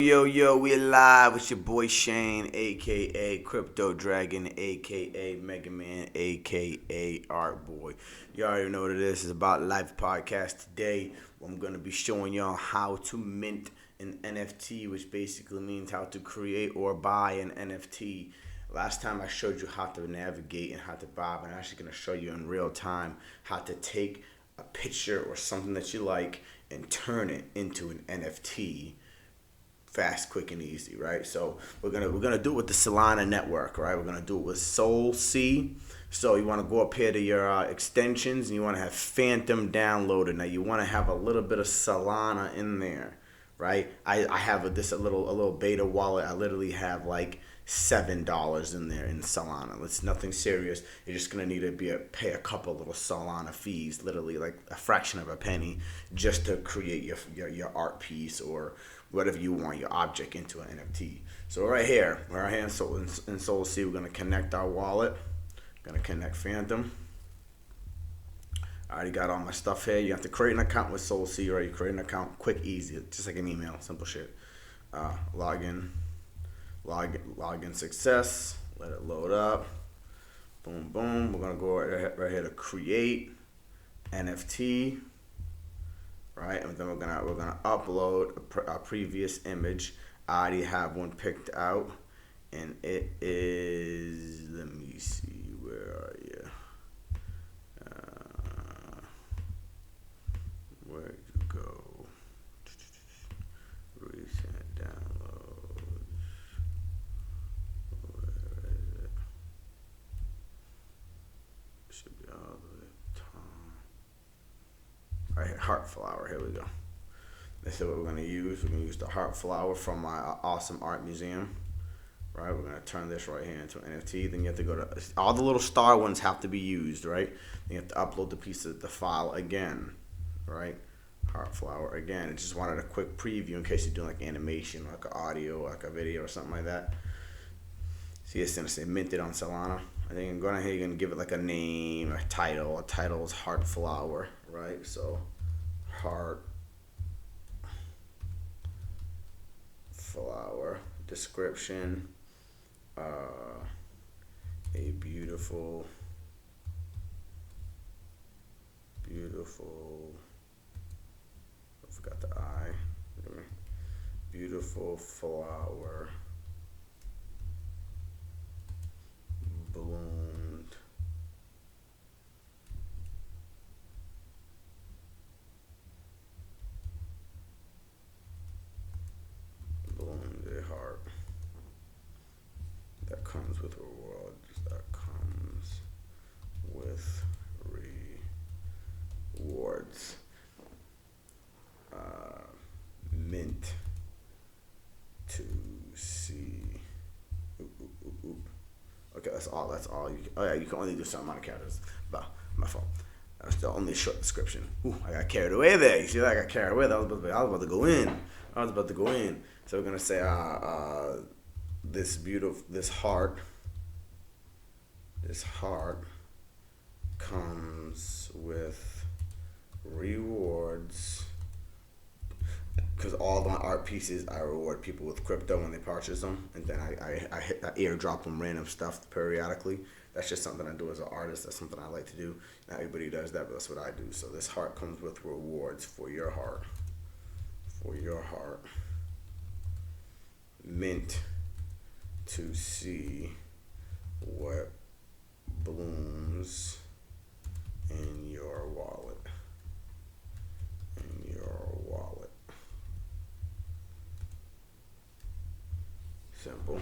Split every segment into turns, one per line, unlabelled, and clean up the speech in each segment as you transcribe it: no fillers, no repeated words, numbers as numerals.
Yo, we live with your boy Shane, aka Crypto Dragon, aka Mega Man, aka Art Boy. You already know what it is. It's about live podcast today. I'm gonna be showing y'all how to mint an NFT, which basically means how to create or buy an NFT. Last time I showed you how to navigate and how to buy, but I'm actually gonna show you in real time how to take a picture or something that you like and turn it into an NFT fast, quick, and easy, right? So we're gonna do it with the Solana network, right? We're gonna do it with SolC. So you want to go up here to your extensions, and you want to have Phantom downloaded. Now you want to have a little bit of Solana in there, right? I have a little beta wallet. I literally have like $7 in there in Solana. It's nothing serious. You're just gonna need to pay a couple little Solana fees, literally like a fraction of a penny, just to create your art piece or whatever you want your object into an NFT. So right here in SolC, we're gonna connect our wallet. Gonna connect Phantom. I already got all my stuff here. You have to create an account with SolC, right? You create an account, quick, easy, just like an email, simple shit. Login success. Let it load up. Boom, boom. We're gonna go right here to create NFT, right? And then we're gonna upload a previous image. I already have one picked out, and it is. Let me see. Where are you? Where'd you go? Recent downloads. Where is it? Should be all the way at the top. Right here, heart flower. Here we go. This is what we're gonna use. We're gonna use the heart flower from my awesome art museum. Right, we're gonna turn this right here into an NFT. Then you have to go to all the little star ones have to be used, right? Then you have to upload the file again, right? Heart flower again. I just wanted a quick preview in case you're doing like animation, like an audio, like a video or something like that. See, it's gonna say minted on Solana. I think I'm going ahead and give it like a name, a title. A title is heart flower, right? So heart flower. Description. A beautiful, I forgot the I. Beautiful flower bloomed a heart that comes with rewards. That comes with rewards. Mint to see. Okay, that's all. Oh yeah, you can only do certain amount of characters. But my fault. That's the only short description. Ooh, I got carried away there. You see that? I got carried away. I was about to go in. So we're gonna say this heart comes with rewards, because all my art pieces I reward people with crypto when they purchase them, and then I airdrop them random stuff periodically. That's just something I do as an artist. That's something I like to do. Not everybody does that, but that's what I do. So this heart comes with rewards for your heart. Mint to see what blooms in your wallet. Simple.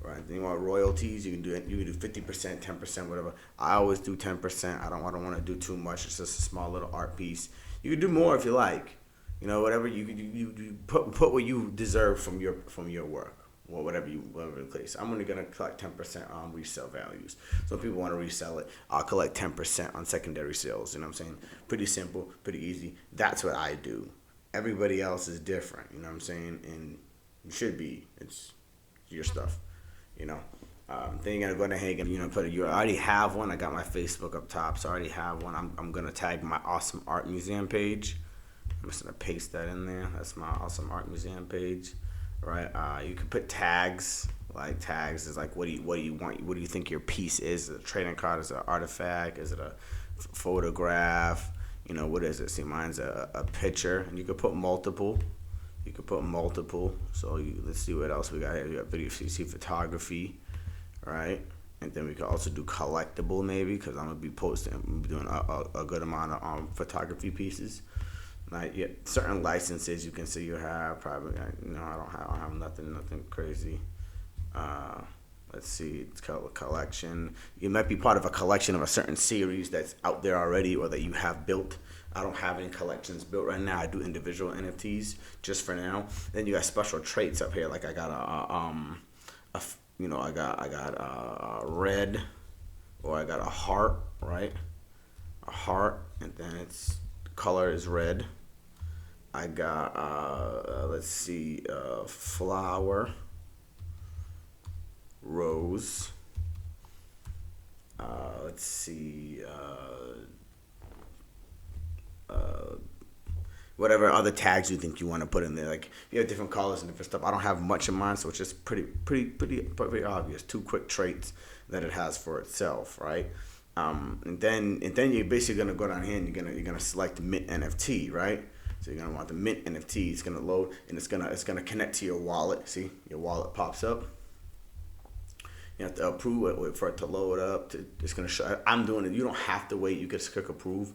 Right. Then you want royalties, you can do 50%, 10%, whatever. I always do 10%. I don't want to do too much. It's just a small little art piece. You can do more if you like. You know, whatever you put what you deserve from your work. Or whatever the case. I'm only gonna collect 10% on resale values. So if people want to resell it, I'll collect 10% on secondary sales. You know what I'm saying? Pretty simple, pretty easy. That's what I do. Everybody else is different. You know what I'm saying? And you should be. It's your stuff. You know. Then you're gonna go ahead and put it. You already have one. I got my Facebook up top, so I already have one. I'm gonna tag my awesome art museum page. I'm just gonna paste that in there. That's my Awesome Art Museum page, right? You can put tags. Like tags is like what do you want? What do you think your piece is? Is it a trading card? Is it an artifact? Is it a photograph? What is it? See, mine's a picture, and you could put multiple. So let's see what else we got here. We got video, so you see photography, right? And then we can also do collectible maybe, because I'm gonna be doing a good amount of photography pieces. Like certain licenses you can see you have. Probably, I don't have nothing crazy. Let's see, it's called a collection. You might be part of a collection of a certain series that's out there already or that you have built. I don't have any collections built right now. I do individual NFTs just for now. Then you got special traits up here. Like I got I got a red, or I got a heart, right? A heart, and then its color is red. I got let's see, flower, rose. Let's see, whatever other tags you think you want to put in there. Like you have different colors and different stuff. I don't have much in mind, so it's just pretty obvious. 2 quick traits that it has for itself, right? And then you're basically gonna go down here and you're gonna select mint NFT, right? So you're gonna want the mint NFT. It's gonna load and it's gonna connect to your wallet. See, your wallet pops up. You have to approve it, wait for it to load up. It's gonna show. I'm doing it. You don't have to wait. You can just click approve.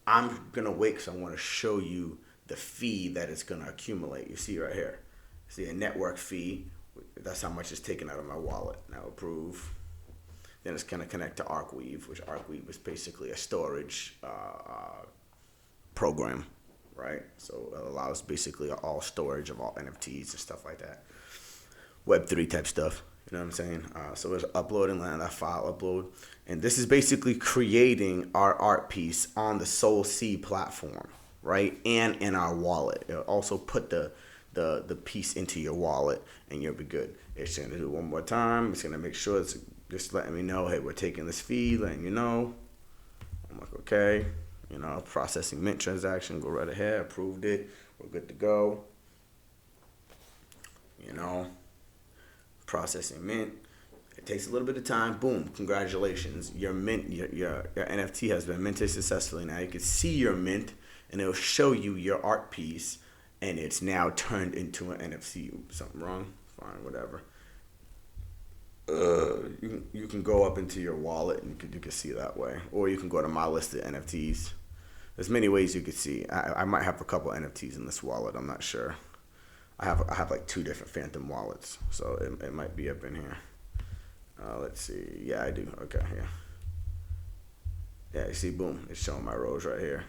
I'm gonna wait because I want to show you the fee that it's gonna accumulate. You see right here. See a network fee. That's how much is taken out of my wallet. Now approve. Then it's gonna connect to Arcweave, which Arcweave is basically a storage program, right? So it allows basically all storage of all NFTs and stuff like that. Web3 type stuff. You know what I'm saying? So it's uploading that file upload. And this is basically creating our art piece on the SolC platform, right? And in our wallet. It'll also put the piece into your wallet and you'll be good. It's going to do it one more time. It's going to make sure it's just letting me know, hey, we're taking this fee, letting you know. I'm like, okay. Processing mint transaction, go right ahead, approved it. We're good to go. Processing mint. It takes a little bit of time. Boom, congratulations. Your NFT has been minted successfully. Now you can see your mint and it'll show you your art piece and it's now turned into an NFT. Oops, something wrong. Fine, whatever. You can go up into your wallet and you can see that way. Or you can go to my list of NFTs. There's many ways you could see. I might have a couple NFTs in this wallet. I'm not sure. I have like 2 different Phantom wallets, so it might be up in here. Let's see. Yeah, I do. Okay, yeah. Yeah, you see, boom, it's showing my rose right here.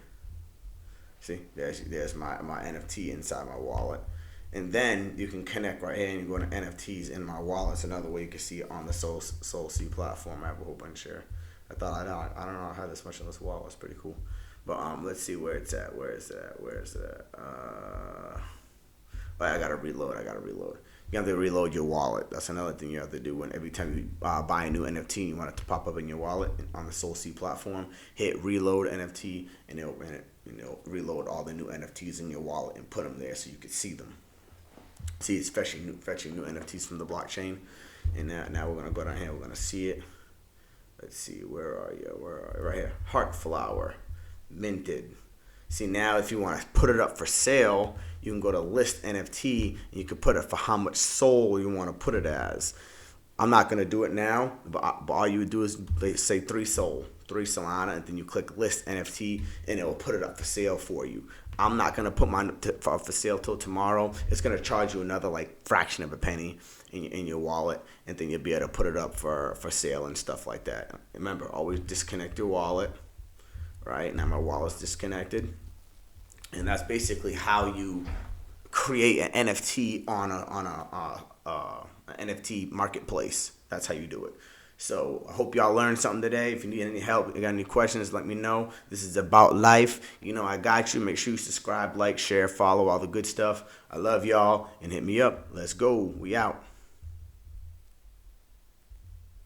See, there's my NFT inside my wallet. And then you can connect right here and you go to NFTs in my wallet. It's another way you can see it on the SolC platform. I have a whole bunch here. I don't know I had this much on this wallet. It's pretty cool. But let's see where it's at. Where is it? I gotta reload. You have to reload your wallet. That's another thing you have to do. When every time you buy a new NFT, you want it to pop up in your wallet on the SolC platform. Hit reload NFT, and it'll reload all the new NFTs in your wallet and put them there so you can see them. See, it's fetching new NFTs from the blockchain. And now we're gonna go down here. We're gonna see it. Let's see. Where are you? Right here. Heart flower, minted. See, now if you want to put it up for sale, you can go to list NFT and you can put it for how much SOL you want to put it as. I'm not going to do it now, but all you would do is say 3 SOL, 3 Solana, and then you click list NFT and it will put it up for sale for you. I'm not going to put mine up for sale till tomorrow. It's going to charge you another fraction of a penny in your wallet, and then you'll be able to put it up for sale and stuff like that. Remember, always disconnect your wallet. Right now my wallet's disconnected, and that's basically how you create an NFT on a NFT marketplace. That's how you do it. So I hope y'all learned something today. If you need any help, if you got any questions, let me know. This is about life. I got you. Make sure you subscribe, like, share, follow, all the good stuff. I love y'all, and hit me up. Let's go. We out.